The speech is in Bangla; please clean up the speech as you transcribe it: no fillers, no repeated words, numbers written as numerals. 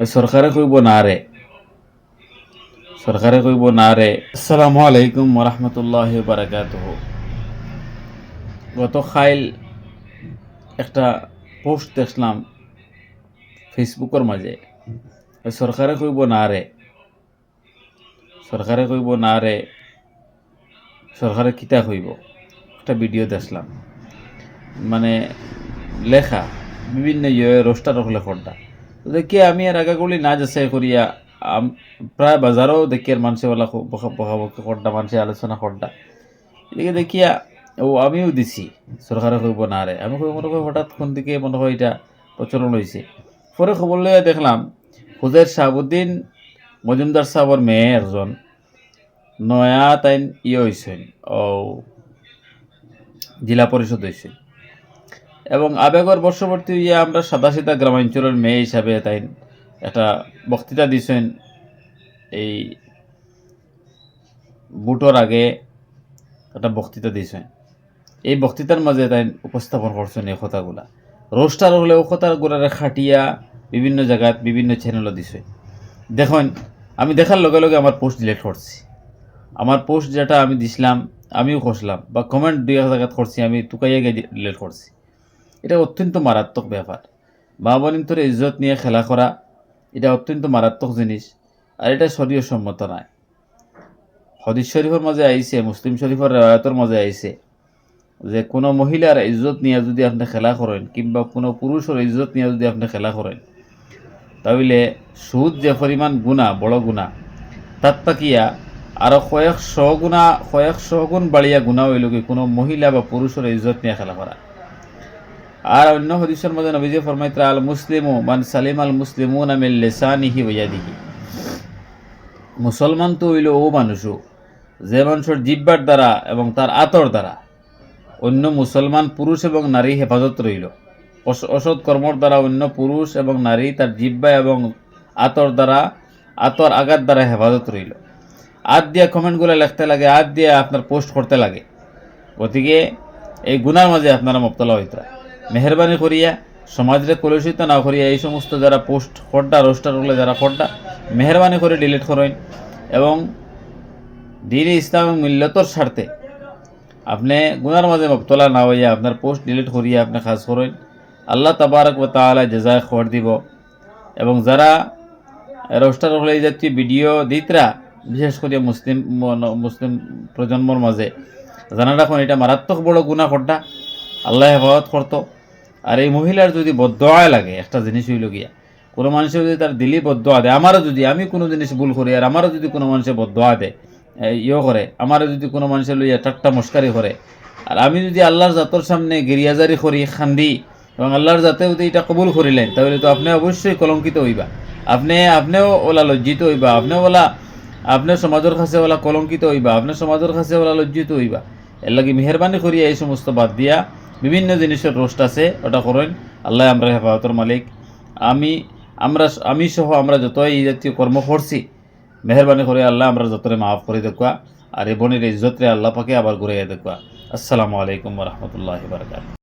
সরকারে কইব না রে, সরকারে কইব না রে। আসসালামু আলাইকুম ওরহমতুল্লাহ বারাকাতুহ। গত খাইল একটা পোস্ট দেখলাম ফেসবুকের মাঝে, সরকারে কইব না রে, সরকারে কইব না রে, সরকারে কিতা কইব। একটা ভিডিও দেখলাম, মানে লেখা বিভিন্ন রোস্টার রকলে খড্ডা দেখি আমি আর আগাগুলি না যাচাই করিয়া প্রায় বাজারও দেখি আর মানুষে বলা বকাবকি খড্ডা, মানুষে আলোচনা খড্ডা এদিকে দেখিয়া ও আমিও দিছি সরকারে কইব না রে। আমি মনে করি হঠাৎ কোন দিকে মনে হয় এটা প্রচলন হয়েছে। পরে খবর লইয়া দেখলাম হুজের শাহাবুদ্দিন মজুমদার সাহেবের মেয়ে একজন নয়া তাইন হয়েছেন, ও জেলা পরিষদ হয়েছেন এবং আবেগর বর্ষবর্তী হইয়া আমরা সাদাসিধা গ্রামাঞ্চলের মেয়ে হিসাবে তাই একটা বক্তৃতা দিয়েছেন। এই বুটোর আগে একটা বক্তৃতা দিয়েছেন, এই বক্তৃতার মাঝে তাই উপস্থাপন করছেন এই কথাগুলা। রোস্টার হলে ও কথাগুলারে খাটিয়া বিভিন্ন জায়গায় বিভিন্ন চ্যানেলও দিছে। দেখুন, আমি দেখার লগে লগে আমার পোস্ট ডিলিট করছি। আমার পোস্ট যেটা আমি দিছিলাম আমিও খসলাম, বা কমেন্ট দুই এক জায়গায় করছি, আমি টুকাইয়া গিয়ে ডিলিট করছি। এটা অত্যন্ত মারাত্মক ব্যাপার। মা বোনের ইজ্জত নিয়ে খেলা করা এটা অত্যন্ত মারাত্মক জিনিস, আর এটা শরীয় সম্মত নয়। হাদিস শরীফের মাঝে আইছে, মুসলিম শরীফের রেওয়ায়তের মাঝে আইছে যে কোনো মহিলার ইজ্জত নিয়ে যদি আপনি খেলা করেন, কিংবা কোনো পুরুষের ইজ্জত নিয়ে যদি আপনি খেলা করেন, তাহলে সুদ যে পরিমাণ গুণা, বড় গুণা, তার তাকিয়া আরও কয়েকশো গুণ বাড়িয়া গুণা হইল কি কোনো মহিলা বা পুরুষের ইজ্জত নিয়ে খেলা করা। আর অন্য হাদিসের মধ্যে নবীজি ফরমাইতরা আল মুসলিমু মান সালিম আল মুসলিমুনা মিন লিসানিহি ওয়া ইয়াদিহি। মুসলমান তো হইল ও মানুষও যে মানুষের জিহ্বার দ্বারা এবং তার আতর দ্বারা অন্য মুসলমান পুরুষ এবং নারী হেফাজত রইল। অসৎ কর্মর দ্বারা অন্য পুরুষ এবং নারী তার জিহ্বা এবং আতর আঘাত দ্বারা হেফাজত রইল। আদ দিয়া কমেন্টগুলো লিখতে লাগে, আদ দিয়া আপনার পোস্ট করতে লাগে। গতিকে এই গুনার মাঝে আপনারা মুবতলা হইতা। মেহরবানি করিয়া সমাজরে কলুষিত না করিয়া এই সমস্ত যারা পোস্ট খড্ডা রোস্টারগুলো যারা খড্ডা, মেহরবানি করে ডিলিট করেন এবং দ্বীন ইসলাম মিল্লতর স্বার্থে আপনি গুনার মাঝে মুবতলা না হইয়া আপনার পোস্ট ডিলিট করিয়া আপনি কাজ করেন। আল্লাহ তাবারক ওয়া তাআলা জাযায়ে খবর দিব। এবং যারা রোস্টারগুলো এই জাতীয় ভিডিও দিতরা, বিশেষ করে মুসলিম প্রজন্মর মাঝে জানা রাখুন এটা মারাত্মক বড় গুনাহ খড্ডা, আল্লাহ হেফাজত করতো। আর এই মহিলার যদি বদদোয়া লাগে, একটা জিনিস হইল গিয়া কোনো মানুষের যদি তার দিলি বদদোয়া দেয়, আমারও যদি আমি কোনো জিনিস ভুল করি আর আমারও যদি কোনো মানুষের বদদোয়া দেয়, করে আমারও যদি কোনো মানুষের লইয়া ঠাট্টা মস্কারি করে, আর আমি যদি আল্লাহর জাতর সামনে গিরিয়াজারি করি, খান্দি এবং আল্লাহর জাতে যদি এটা কবুল করিলেন, তাহলে তো আপনি অবশ্যই কলঙ্কিত হইবা। আপনিও ওলা লজ্জিত হইবা, আপনার সমাজের কাছে ওলা কলঙ্কিত হইবা, আপনার সমাজের কাছে ওলা লজ্জিত হইবা। এর লাগে মেহরবানি করিয়া এই সমস্ত বাদ দিয়া বিভিন্ন জিনিসের রোস্ট আছে ওটা করেন। আল্লাহ আমরা হেফাজতের মালিক। আমি সহ আমরা যতই এই জাতীয় কর্ম করছি, মেহরবানি করে আল্লাহ আমরা যতরে মাফ করে দেখুয়া, আর এই বোনের ইজ্জতরে আল্লাহ পাকে আবার ঘুরাইয়া দেখুয়া। আসসালামু আলাইকুম ওয়া রাহমাতুল্লাহি ওয়া বারাকাতুহু।